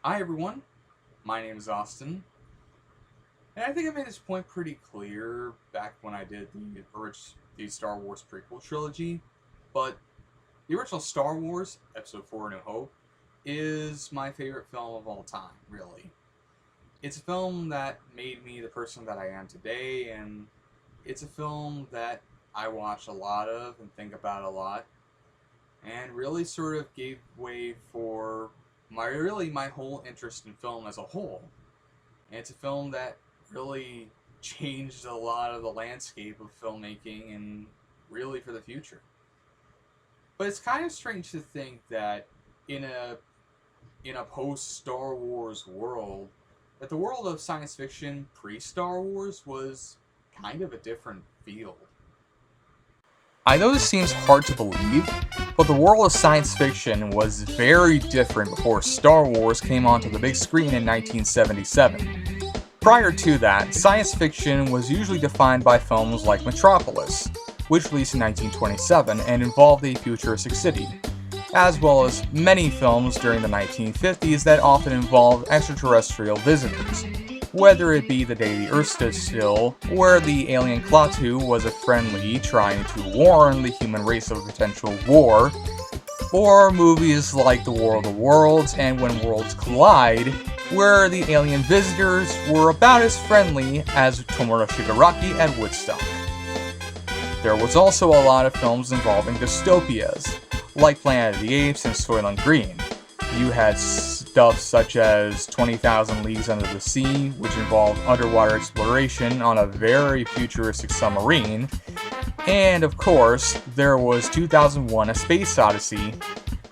Hi everyone, my name is Austin, and I think I made this point pretty clear back when I did the Star Wars prequel trilogy, but the original Star Wars, Episode 4 New Hope, is my favorite film of all time, really. It's a film that made me the person that I am today, and it's a film that I watch a lot of and think about a lot, and really sort of gave way for my whole interest in film as a whole. And it's a film that really changed a lot of the landscape of filmmaking and really for the future. But it's kind of strange to think that in a post Star Wars world, that the world of science fiction pre Star Wars was kind of a different field. I know this seems hard to believe, but the world of science fiction was very different before Star Wars came onto the big screen in 1977. Prior to that, science fiction was usually defined by films like Metropolis, which released in 1927 and involved a futuristic city, as well as many films during the 1950s that often involved extraterrestrial visitors, whether it be The Day the Earth Stood Still, where the alien Klaatu was a friendly trying to warn the human race of a potential war, or movies like The War of the Worlds and When Worlds Collide, where the alien visitors were about as friendly as Tomura Shigaraki at Woodstock. There was also a lot of films involving dystopias, like Planet of the Apes and Soylent Green. You had stuff such as 20,000 Leagues Under the Sea, which involved underwater exploration on a very futuristic submarine, and of course, there was 2001: A Space Odyssey,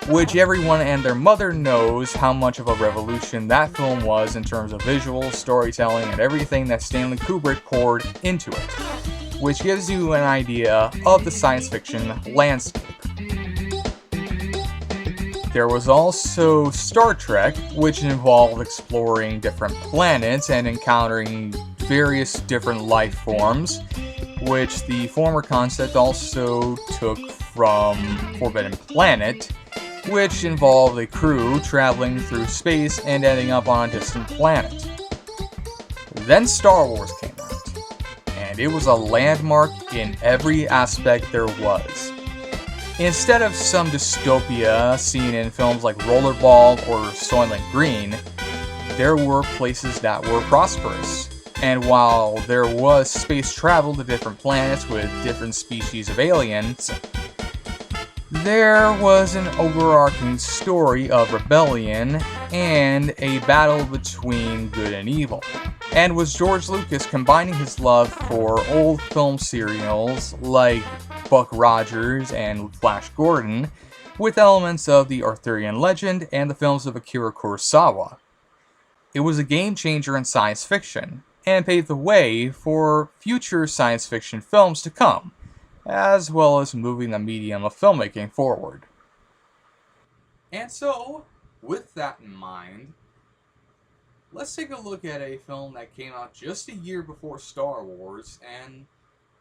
which everyone and their mother knows how much of a revolution that film was in terms of visuals, storytelling, and everything that Stanley Kubrick poured into it, which gives you an idea of the science fiction landscape. There was also Star Trek, which involved exploring different planets and encountering various different life forms, which the former concept also took from Forbidden Planet, which involved a crew traveling through space and ending up on a distant planet. Then Star Wars came out, and it was a landmark in every aspect there was. Instead of some dystopia seen in films like Rollerball or Soylent Green, there were places that were prosperous. And while there was space travel to different planets with different species of aliens, there was an overarching story of rebellion and a battle between good and evil. And was George Lucas combining his love for old film serials like Buck Rogers and Flash Gordon with elements of the Arthurian legend and the films of Akira Kurosawa. It was a game changer in science fiction, and paved the way for future science fiction films to come, as well as moving the medium of filmmaking forward. And so, with that in mind, let's take a look at a film that came out just a year before Star Wars and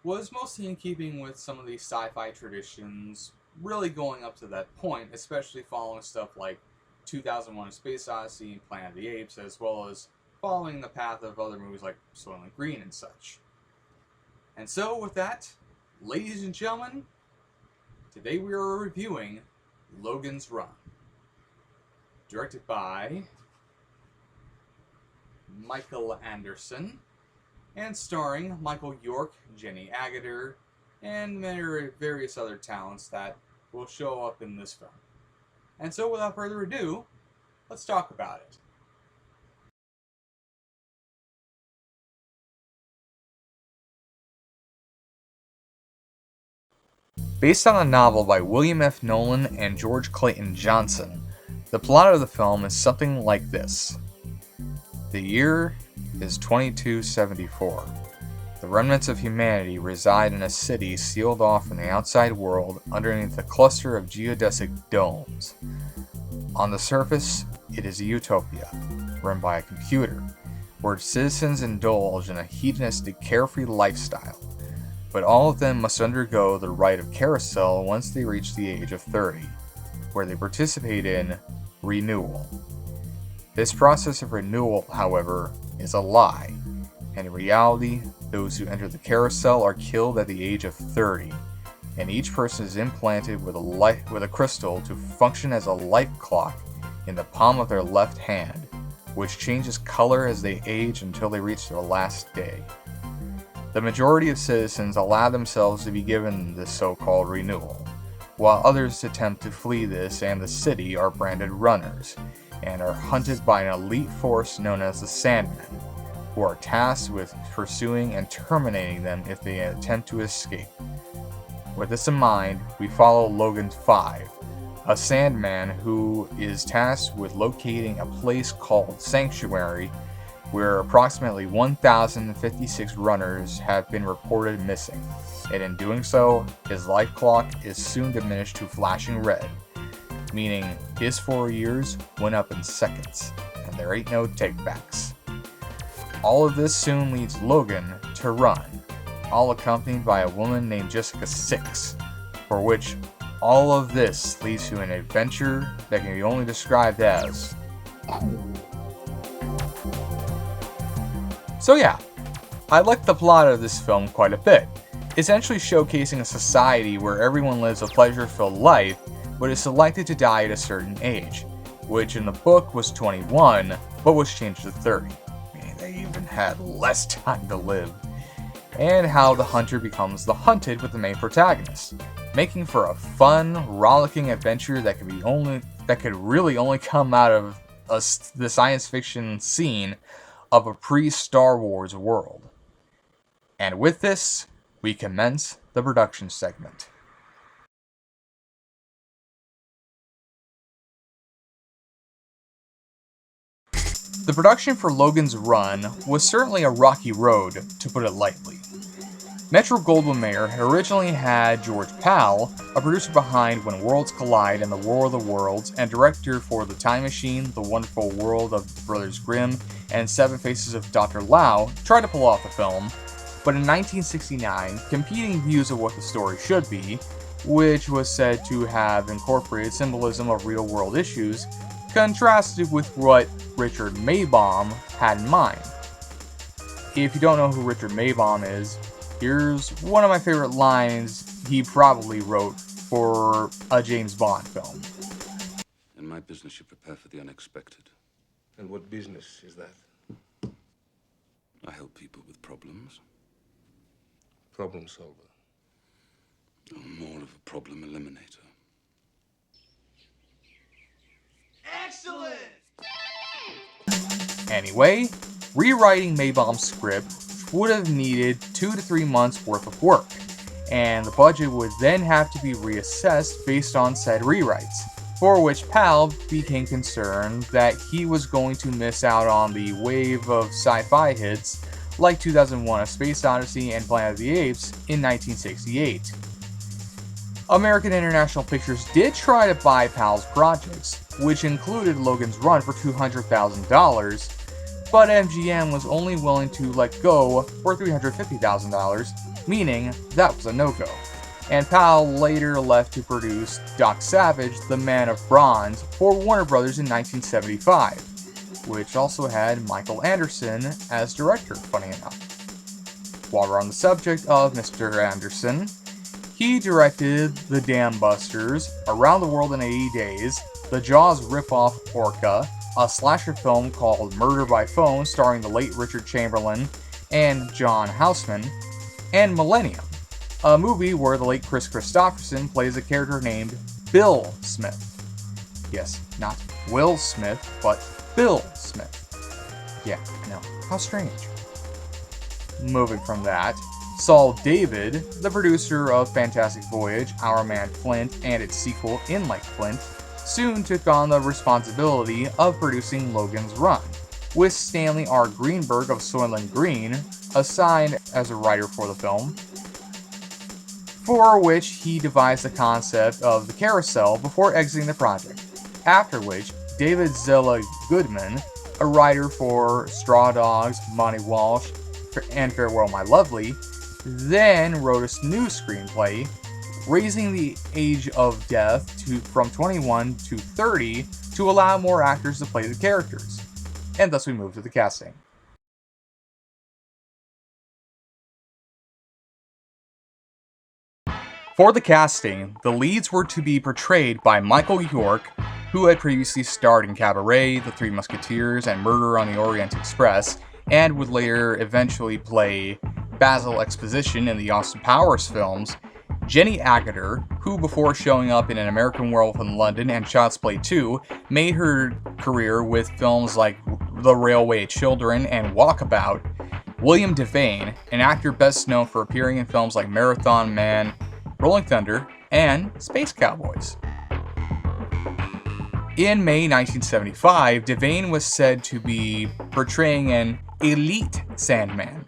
was mostly in keeping with some of these sci-fi traditions, really going up to that point, especially following stuff like 2001: A Space Odyssey and Planet of the Apes, as well as following the path of other movies like Soylent Green and such. And so, with that, ladies and gentlemen, today we are reviewing Logan's Run, directed by Michael Anderson, and starring Michael York, Jenny Agutter, and many various other talents that will show up in this film. And so, without further ado, let's talk about it. Based on a novel by William F. Nolan and George Clayton Johnson, the plot of the film is something like this. The year is 2274. The remnants of humanity reside in a city sealed off from the outside world underneath a cluster of geodesic domes. On the surface, it is a utopia, run by a computer, where citizens indulge in a hedonistic, carefree lifestyle, but all of them must undergo the rite of carousel once they reach the age of 30, where they participate in renewal. This process of renewal, however, is a lie, and in reality, those who enter the carousel are killed at the age of 30, and each person is implanted with a crystal to function as a life clock in the palm of their left hand, which changes color as they age until they reach their last day. The majority of citizens allow themselves to be given this so-called renewal, while others attempt to flee this, and the city are branded runners, and are hunted by an elite force known as the Sandmen, who are tasked with pursuing and terminating them if they attempt to escape. With this in mind, we follow Logan 5, a Sandman who is tasked with locating a place called Sanctuary, where approximately 1,056 runners have been reported missing, and in doing so, his life clock is soon diminished to flashing red, meaning his 4 years went up in seconds, and there ain't no takebacks. All of this soon leads Logan to run, all accompanied by a woman named Jessica 6, for which all of this leads to an adventure that can be only described as... So yeah, I like the plot of this film quite a bit, essentially showcasing a society where everyone lives a pleasure-filled life, but is selected to die at a certain age, which in the book was 21, but was changed to 30. Meaning they even had less time to live. And how the hunter becomes the hunted with the main protagonist, making for a fun, rollicking adventure that could really only come out of the science fiction scene of a pre-Star Wars world. And with this, we commence the production segment. The production for Logan's Run was certainly a rocky road, to put it lightly. Metro-Goldwyn-Mayer originally had George Pal, a producer behind When Worlds Collide and The War of the Worlds, and director for The Time Machine, The Wonderful World of Brothers Grimm, and Seven Faces of Dr. Lao, try to pull off the film, but in 1969, competing views of what the story should be, which was said to have incorporated symbolism of real-world issues, contrasted with what Richard Maybaum had in mind. If you don't know who Richard Maybaum is, here's one of my favorite lines he probably wrote for a James Bond film. In my business, you prepare for the unexpected. And what business is that? I help people with problems. Problem solver. I'm more of a problem eliminator. Excellent! Anyway, rewriting Maybaum's script would have needed 2 to 3 months worth of work, and the budget would then have to be reassessed based on said rewrites, for which Pal became concerned that he was going to miss out on the wave of sci-fi hits like 2001: A Space Odyssey and Planet of the Apes in 1968. American International Pictures did try to buy Pal's projects, which included Logan's Run for $200,000, but MGM was only willing to let go for $350,000, meaning that was a no-go. And Pal later left to produce Doc Savage, The Man of Bronze, for Warner Brothers in 1975, which also had Michael Anderson as director, funny enough. While we're on the subject of Mr. Anderson, he directed The Dam Busters, Around the World in 80 Days, the Jaws ripoff Orca, a slasher film called Murder by Phone starring the late Richard Chamberlain and John Houseman, and Millennium, a movie where the late Chris Christopherson plays a character named Bill Smith. Yes, not Will Smith, but Bill Smith. Yeah, I know. How strange. Moving from that, Saul David, the producer of Fantastic Voyage, Our Man Flint, and its sequel In Like Flint, soon took on the responsibility of producing Logan's Run, with Stanley R. Greenberg of Soylent Green assigned as a writer for the film, for which he devised the concept of the carousel before exiting the project, after which David Zilla Goodman, a writer for Straw Dogs, Monty Walsh, and Farewell My Lovely, then wrote a new screenplay, raising the age of death from 21 to 30 to allow more actors to play the characters. and thus we move to the casting. For the casting, the leads were to be portrayed by Michael York, who had previously starred in Cabaret, The Three Musketeers, and Murder on the Orient Express, and would later eventually play Basil Exposition in the Austin Powers films. Jenny Agutter, who before showing up in An American Werewolf in London and Child's Play 2, made her career with films like The Railway Children and Walkabout. William Devane, an actor best known for appearing in films like Marathon Man, Rolling Thunder, and Space Cowboys. In May 1975, Devane was said to be portraying an elite Sandman,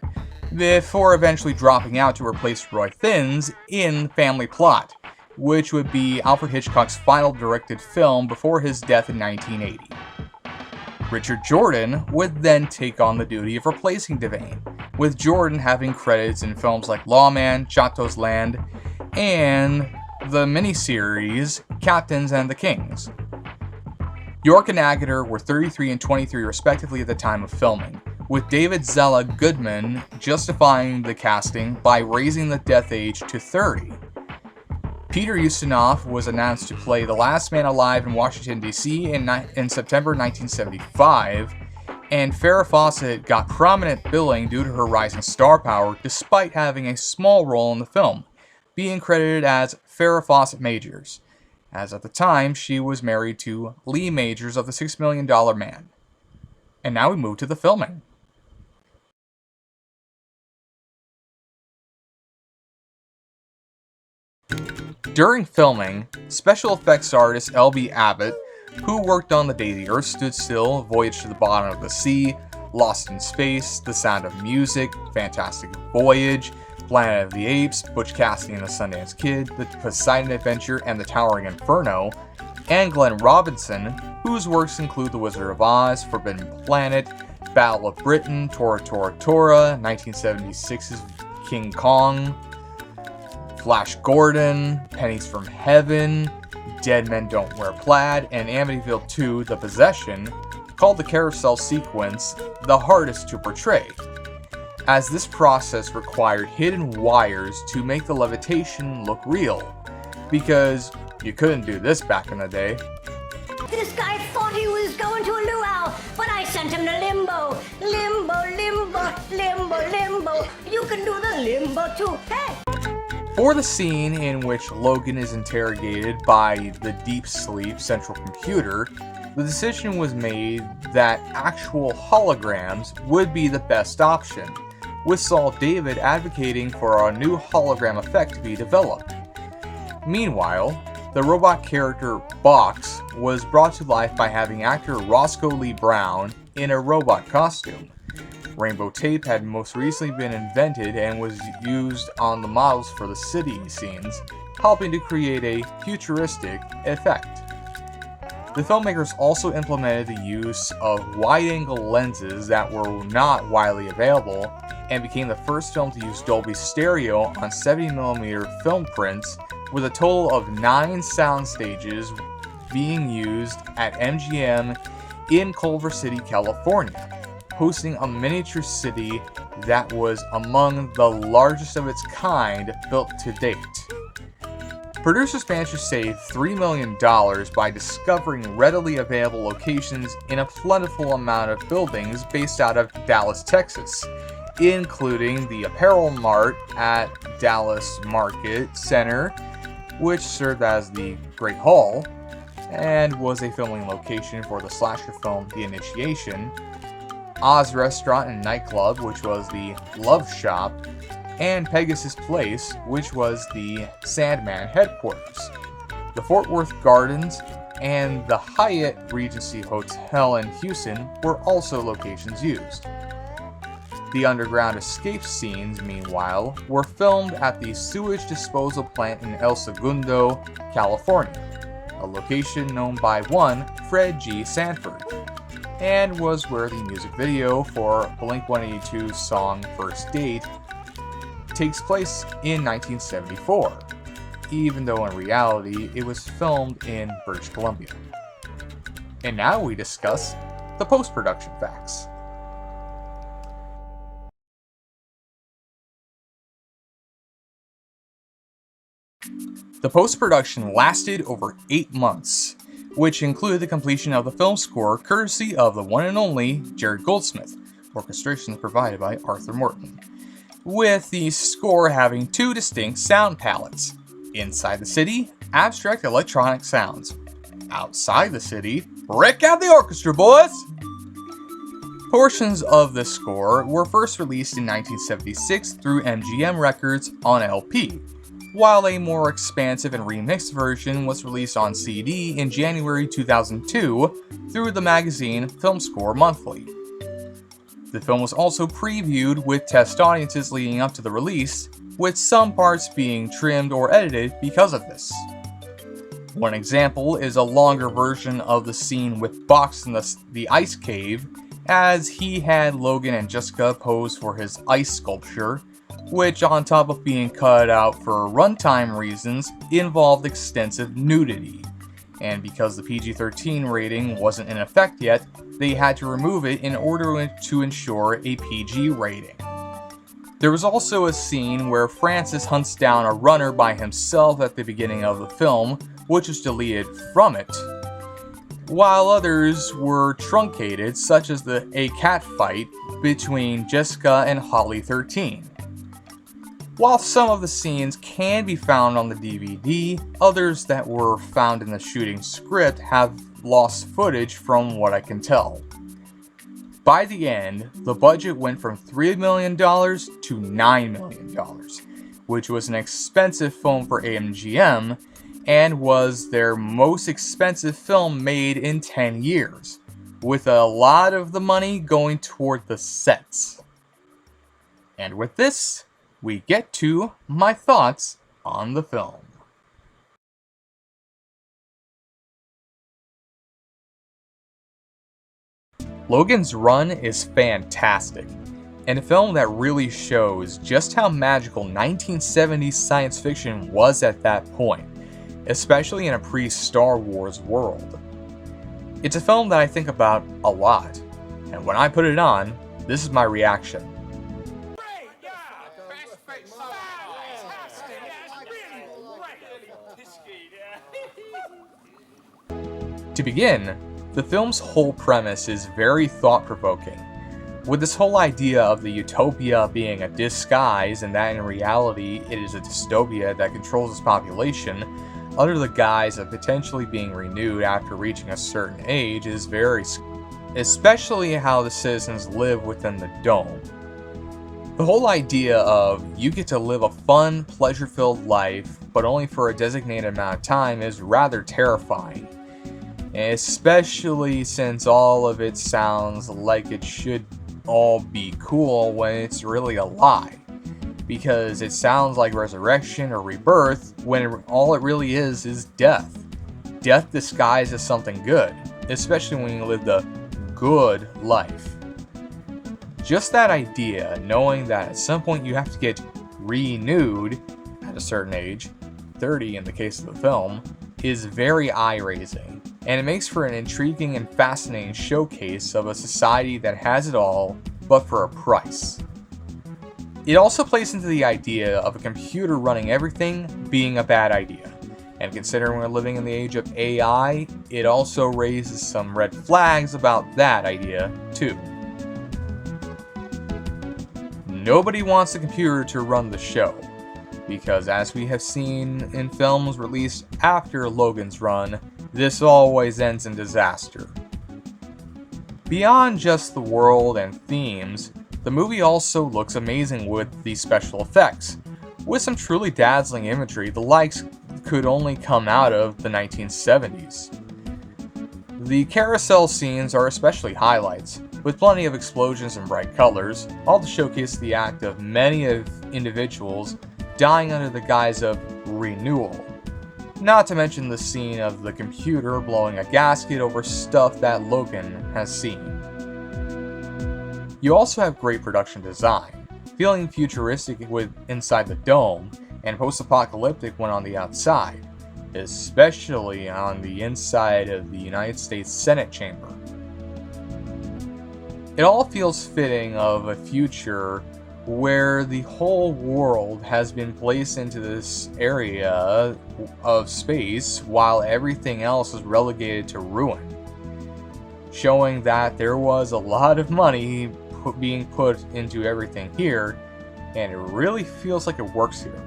before eventually dropping out to replace Roy Thins in Family Plot, which would be Alfred Hitchcock's final directed film before his death in 1980. Richard Jordan would then take on the duty of replacing Devane, with Jordan having credits in films like Lawman, Chateau's Land, and the miniseries Captains and the Kings. York and Agutter were 33 and 23 respectively at the time of filming, with David Zella Goodman justifying the casting by raising the death age to 30. Peter Ustinov was announced to play the last man alive in Washington, D.C. in September 1975, and Farrah Fawcett got prominent billing due to her rising star power despite having a small role in the film, being credited as Farrah Fawcett Majors, as at the time she was married to Lee Majors of the $6 Million Man. And now we move to the filming. During filming, special effects artist L.B. Abbott, who worked on The Day the Earth Stood Still, Voyage to the Bottom of the Sea, Lost in Space, The Sound of Music, Fantastic Voyage, Planet of the Apes, Butch Cassidy and the Sundance Kid, The Poseidon Adventure, and The Towering Inferno, and Glenn Robinson, whose works include The Wizard of Oz, Forbidden Planet, Battle of Britain, Tora Tora Tora, 1976's King Kong, Flash Gordon, Pennies from Heaven, Dead Men Don't Wear Plaid, and Amityville 2, The Possession, called the carousel sequence the hardest to portray, as this process required hidden wires to make the levitation look real, because you couldn't do this back in the day. This guy thought he was going to a luau, but I sent him to limbo. Limbo, limbo, limbo, limbo. You can do the limbo too. Hey! For the scene in which Logan is interrogated by the Deep Sleep central computer, the decision was made that actual holograms would be the best option, with Saul David advocating for a new hologram effect to be developed. Meanwhile, the robot character Box was brought to life by having actor Roscoe Lee Brown in a robot costume. Rainbow tape had most recently been invented and was used on the models for the city scenes, helping to create a futuristic effect. The filmmakers also implemented the use of wide-angle lenses that were not widely available, and became the first film to use Dolby Stereo on 70mm film prints, with a total of 9 sound stages being used at MGM in Culver City, California, hosting a miniature city that was among the largest of its kind built to date. Producers managed to save $3 million by discovering readily available locations in a plentiful amount of buildings based out of Dallas, Texas, including the Apparel Mart at Dallas Market Center, which served as the Great Hall, and was a filming location for the slasher film The Initiation, Oz Restaurant and Nightclub, which was the Love Shop, and Pegasus Place, which was the Sandman headquarters. The Fort Worth Gardens and the Hyatt Regency Hotel in Houston were also locations used. The underground escape scenes, meanwhile, were filmed at the sewage disposal plant in El Segundo, California, a location known by one Fred G. Sanford, and was where the music video for Blink-182's song First Date takes place in 1974, even though in reality it was filmed in British Columbia. And now we discuss the post-production facts. The post-production lasted over 8 months, which included the completion of the film score courtesy of the one and only Jerry Goldsmith, orchestration provided by Arthur Morton, with the score having 2 distinct sound palettes. Inside the city, abstract electronic sounds. Outside the city, break out the orchestra, boys! Portions of the score were first released in 1976 through MGM Records on LP, while a more expansive and remixed version was released on CD in January 2002 through the magazine Film Score Monthly. The film was also previewed with test audiences leading up to the release, with some parts being trimmed or edited because of this. One example is a longer version of the scene with Box in the ice cave, as he had Logan and Jessica pose for his ice sculpture, which, on top of being cut out for runtime reasons, involved extensive nudity. And because the PG-13 rating wasn't in effect yet, they had to remove it in order to ensure a PG rating. There was also a scene where Francis hunts down a runner by himself at the beginning of the film, which was deleted from it, while others were truncated, such as a cat fight between Jessica and Holly 13. While some of the scenes can be found on the DVD, others that were found in the shooting script have lost footage from what I can tell. By the end, the budget went from $3 million to $9 million, which was an expensive film for AMGM, and was their most expensive film made in 10 years, with a lot of the money going toward the sets. And with this, we get to my thoughts on the film. Logan's Run is fantastic, and a film that really shows just how magical 1970s science fiction was at that point, especially in a pre-Star Wars world. It's a film that I think about a lot, and when I put it on, this is my reaction. To begin, the film's whole premise is very thought-provoking, with this whole idea of the utopia being a disguise and that in reality it is a dystopia that controls its population under the guise of potentially being renewed after reaching a certain age is very scary, especially how the citizens live within the dome. The whole idea of you get to live a fun, pleasure-filled life, but only for a designated amount of time is rather terrifying. Especially since all of it sounds like it should all be cool when it's really a lie. Because it sounds like resurrection or rebirth when all it really is death. Death disguised as something good, especially when you live the good life. Just that idea, knowing that at some point you have to get renewed at a certain age, 30 in the case of the film, is very eye-raising, and it makes for an intriguing and fascinating showcase of a society that has it all, but for a price. It also plays into the idea of a computer running everything being a bad idea, and considering we're living in the age of AI, it also raises some red flags about that idea, too. Nobody wants a computer to run the show, because as we have seen in films released after Logan's Run, this always ends in disaster. Beyond just the world and themes, the movie also looks amazing with the special effects, with some truly dazzling imagery the likes could only come out of the 1970s. The carousel scenes are especially highlights, with plenty of explosions and bright colors, all to showcase the act of many of individuals dying under the guise of renewal. Not to mention the scene of the computer blowing a gasket over stuff that Logan has seen. You also have great production design, feeling futuristic with inside the dome, and post-apocalyptic when on the outside, especially on the inside of the United States Senate chamber. It all feels fitting of a future where the whole world has been placed into this area of space while everything else is relegated to ruin, showing that there was a lot of money being put into everything here, and it really feels like it works here.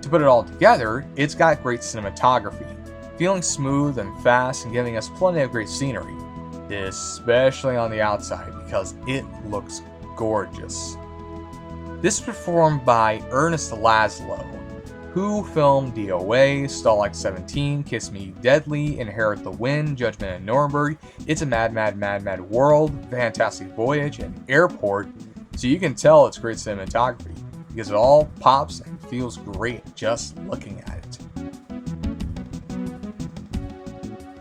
To put it all together, it's got great cinematography, feeling smooth and fast and giving us plenty of great scenery, especially on the outside because it looks gorgeous. This is performed by Ernest Laszlo, who filmed DOA, Stall Like 17, Kiss Me Deadly, Inherit the Wind, Judgment at Nuremberg, It's a Mad, Mad, Mad, Mad World, Fantastic Voyage, and Airport, so you can tell it's great cinematography, because it all pops and feels great just looking at it.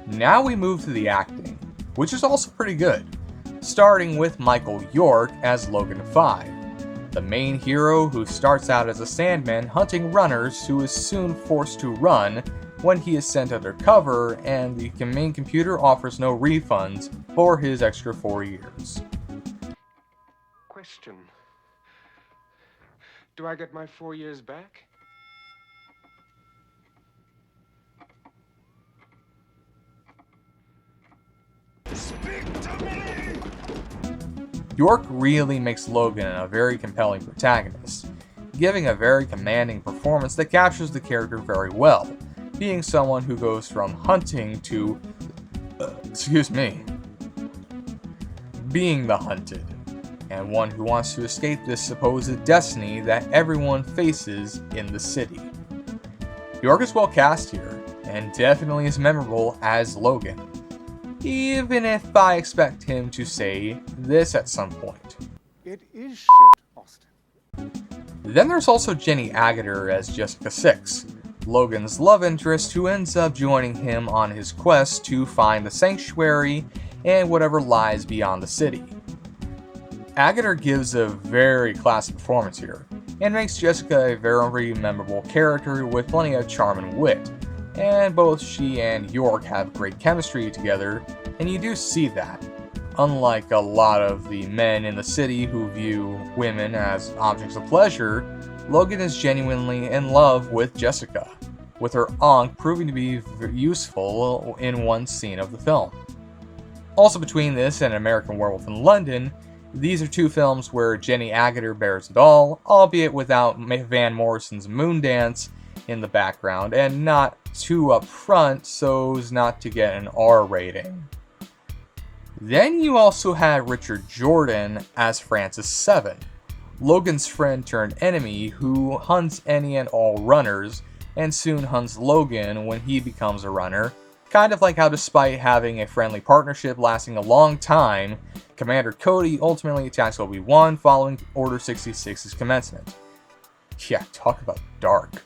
Now we move to the acting, which is also pretty good, starting with Michael York as Logan 5. The main hero who starts out as a Sandman hunting runners who is soon forced to run when he is sent undercover and the main computer offers no refunds for his extra 4 years. Question. Do I get my 4 years back? York really makes Logan a very compelling protagonist, giving a very commanding performance that captures the character very well, being someone who goes from hunting to, being the hunted, and one who wants to escape this supposed destiny that everyone faces in the city. York is well cast here, and definitely is memorable as Logan, even if I expect him to say this at some point. It is shit, Austin. Then there's also Jenny Agutter as Jessica 6, Logan's love interest who ends up joining him on his quest to find the sanctuary and whatever lies beyond the city. Agutter gives a very classy performance here, and makes Jessica a very memorable character with plenty of charm and wit, and both she and York have great chemistry together, and you do see that. Unlike a lot of the men in the city who view women as objects of pleasure, Logan is genuinely in love with Jessica, with her ankh proving to be useful in one scene of the film. Also between this and American Werewolf in London, these are two films where Jenny Agutter bears it all, albeit without Van Morrison's moon dance in the background, and not too upfront so as not to get an R rating. Then you also had Richard Jordan as Francis 7, Logan's friend turned enemy who hunts any and all runners, and soon hunts Logan when he becomes a runner, kind of like how despite having a friendly partnership lasting a long time, Commander Cody ultimately attacks Obi-Wan following Order 66's commencement. Yeah, talk about dark.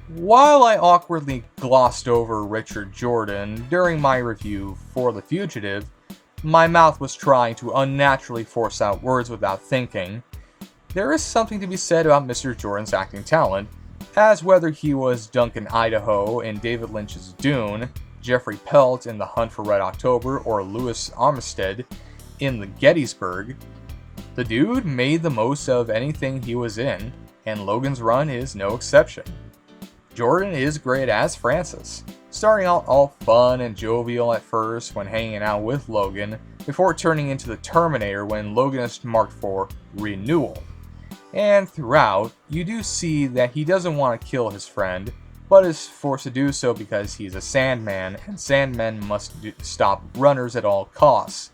While I awkwardly glossed over Richard Jordan during my review for The Fugitive, my mouth was trying to unnaturally force out words without thinking, there is something to be said about Mr. Jordan's acting talent, as whether he was Duncan Idaho in David Lynch's Dune, Jeffrey Pelt in The Hunt for Red October, or Louis Armistead in The Gettysburg, the dude made the most of anything he was in, and Logan's Run is no exception. Jordan is great as Francis, starting out all fun and jovial at first when hanging out with Logan, before turning into the Terminator when Logan is marked for renewal. And throughout, you do see that he doesn't want to kill his friend, but is forced to do so because he's a Sandman, and Sandmen must stop runners at all costs.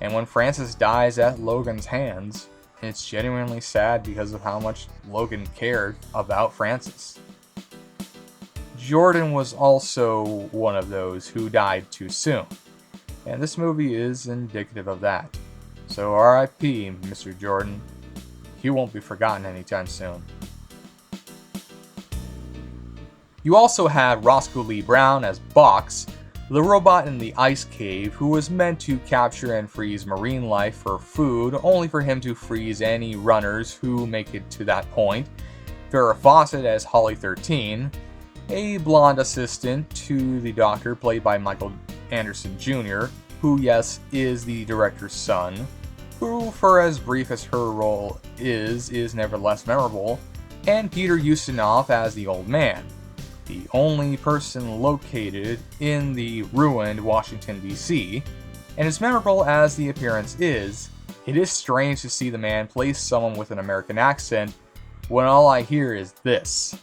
And when Francis dies at Logan's hands, it's genuinely sad because of how much Logan cared about Francis. Jordan was also one of those who died too soon, and this movie is indicative of that. So RIP, Mr. Jordan. He won't be forgotten anytime soon. You also had Roscoe Lee Brown as Box, the robot in the ice cave who was meant to capture and freeze marine life for food, only for him to freeze any runners who make it to that point. Farrah Fawcett as Holly 13, a blonde assistant to the Doctor played by Michael Anderson Jr., who, yes, is the director's son, who, for as brief as her role is nevertheless memorable, and Peter Ustinov as the old man, the only person located in the ruined Washington, D.C., and as memorable as the appearance is, it is strange to see the man play someone with an American accent when all I hear is this.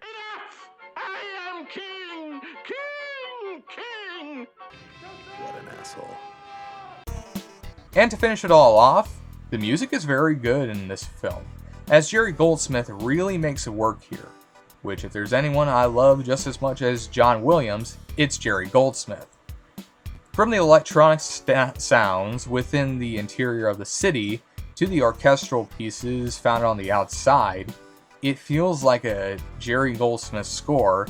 Enough! I am king! King! King! What an asshole. And to finish it all off, the music is very good in this film, as Jerry Goldsmith really makes it work here, which if there's anyone I love just as much as John Williams, it's Jerry Goldsmith. From the electronic sounds within the interior of the city to the orchestral pieces found on the outside, it feels like a Jerry Goldsmith score,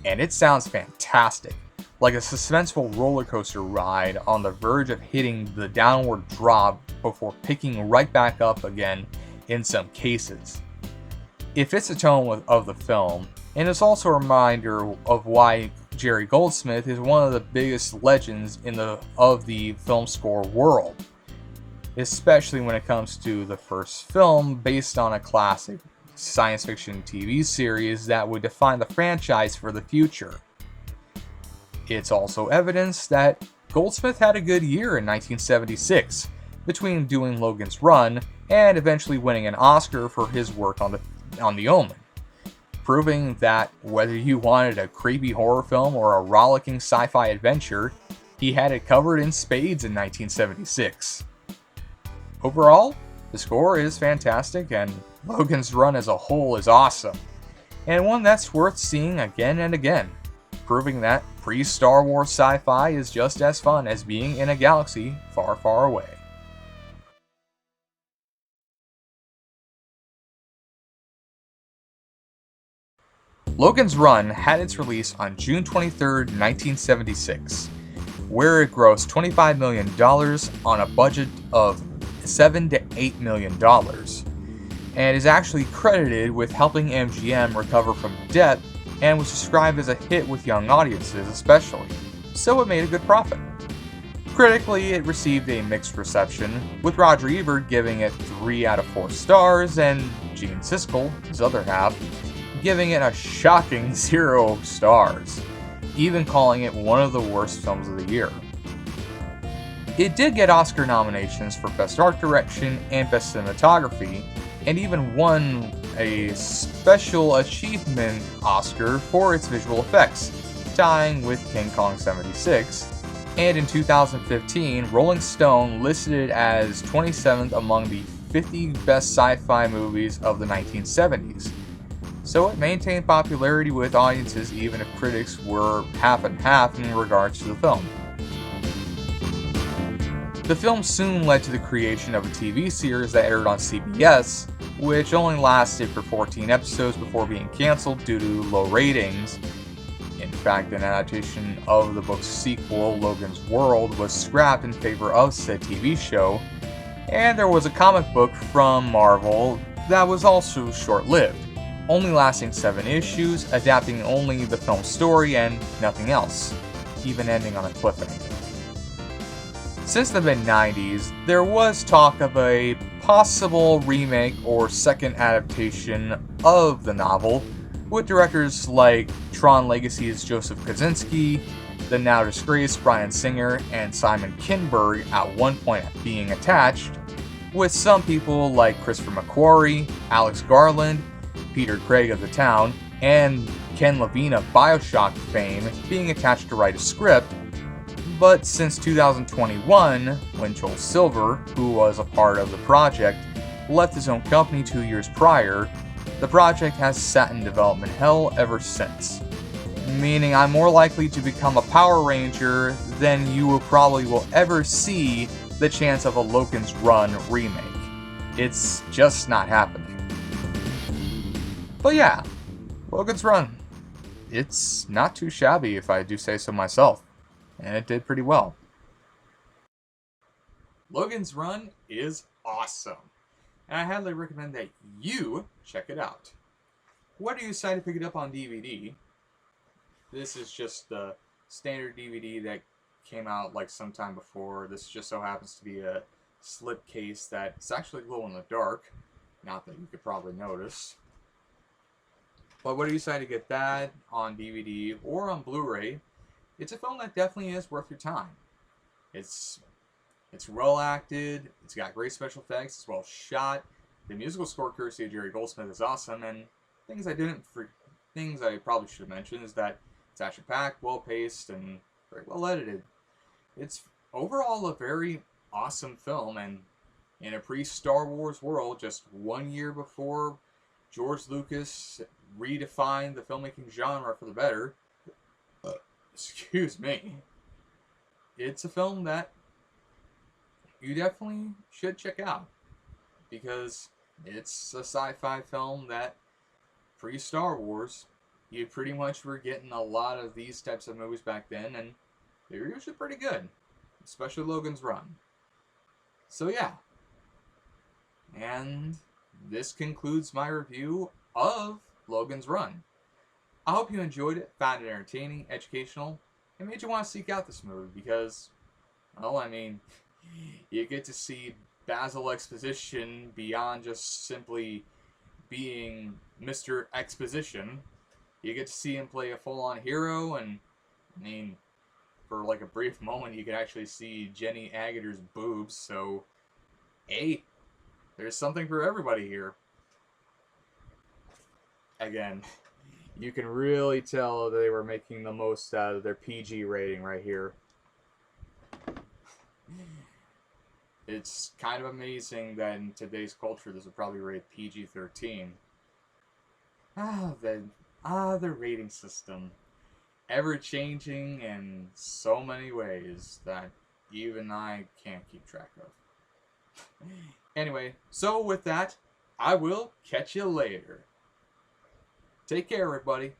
and it sounds fantastic, like a suspenseful roller coaster ride on the verge of hitting the downward drop before picking right back up again in some cases. It fits the tone of the film, and it's also a reminder of why Jerry Goldsmith is one of the biggest legends of the film score world, especially when it comes to the first film based on a classic science fiction TV series that would define the franchise for the future. It's also evidence that Goldsmith had a good year in 1976, between doing Logan's Run and eventually winning an Oscar for his work on The Omen, proving that whether you wanted a creepy horror film or a rollicking sci-fi adventure, he had it covered in spades in 1976. Overall, the score is fantastic, and Logan's Run as a whole is awesome, and one that's worth seeing again and again, proving that pre-Star Wars sci-fi is just as fun as being in a galaxy far, far away. Logan's Run had its release on June 23, 1976, where it grossed $25 million on a budget of $7 to $8 million, and is actually credited with helping MGM recover from debt and was described as a hit with young audiences especially, so it made a good profit. Critically, it received a mixed reception, with Roger Ebert giving it 3 out of 4 stars and Gene Siskel, his other half, giving it a shocking 0 stars, even calling it one of the worst films of the year. It did get Oscar nominations for Best Art Direction and Best Cinematography, and even won a Special Achievement Oscar for its visual effects, tying with King Kong 76, and in 2015, Rolling Stone listed it as 27th among the 50 best sci-fi movies of the 1970s. So it maintained popularity with audiences even if critics were half and half in regards to the film. The film soon led to the creation of a TV series that aired on CBS, which only lasted for 14 episodes before being cancelled due to low ratings. In fact, an adaptation of the book's sequel, Logan's World, was scrapped in favor of said TV show, and there was a comic book from Marvel that was also short-lived, only lasting 7 issues, adapting only the film story and nothing else, even ending on a cliffhanger. Since the mid-90s, there was talk of a possible remake or second adaptation of the novel, with directors like Tron Legacy's Joseph Kosinski, the now disgraced Bryan Singer, and Simon Kinberg at one point being attached, with some people like Christopher McQuarrie, Alex Garland, Peter Craig of The Town, and Ken Levine of BioShock fame being attached to write a script. But since 2021, when Joel Silver, who was a part of the project, left his own company 2 years prior, the project has sat in development hell ever since. Meaning I'm more likely to become a Power Ranger than you will probably ever see the chance of a Logan's Run remake. It's just not happening. But yeah, Logan's Run. It's not too shabby if I do say so myself. And it did pretty well. Logan's Run is awesome. And I highly recommend that you check it out. Whether you decide to pick it up on DVD, this is just the standard DVD that came out like sometime before. This just so happens to be a slipcase that's actually glow in the dark. Not that you could probably notice. But whether you decide to get that on DVD or on Blu-ray, it's a film that definitely is worth your time. It's well acted, it's got great special effects, it's well shot. The musical score courtesy of Jerry Goldsmith is awesome, and things I probably should have mentioned is that it's action-packed, well-paced, and very well edited. It's overall a very awesome film, and in a pre-Star Wars world, just 1 year before George Lucas redefined the filmmaking genre for the better, excuse me, it's a film that you definitely should check out, because it's a sci-fi film that pre-Star Wars, you pretty much were getting a lot of these types of movies back then, and they were usually pretty good, especially Logan's Run. So yeah, and this concludes my review of Logan's Run. I hope you enjoyed it, found it entertaining, educational, and made you want to seek out this movie because, well, I mean, you get to see Basil Exposition beyond just simply being Mr. Exposition. You get to see him play a full-on hero, and, I mean, for like a brief moment, you can actually see Jenny Agutt's boobs, so, hey, there's something for everybody here. Again, you can really tell they were making the most out of their PG rating right here. It's kind of amazing that in today's culture this would probably rate PG-13. The rating system. Ever-changing in so many ways that even I can't keep track of. Anyway, so with that, I will catch you later. Take care, everybody.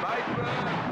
Viper!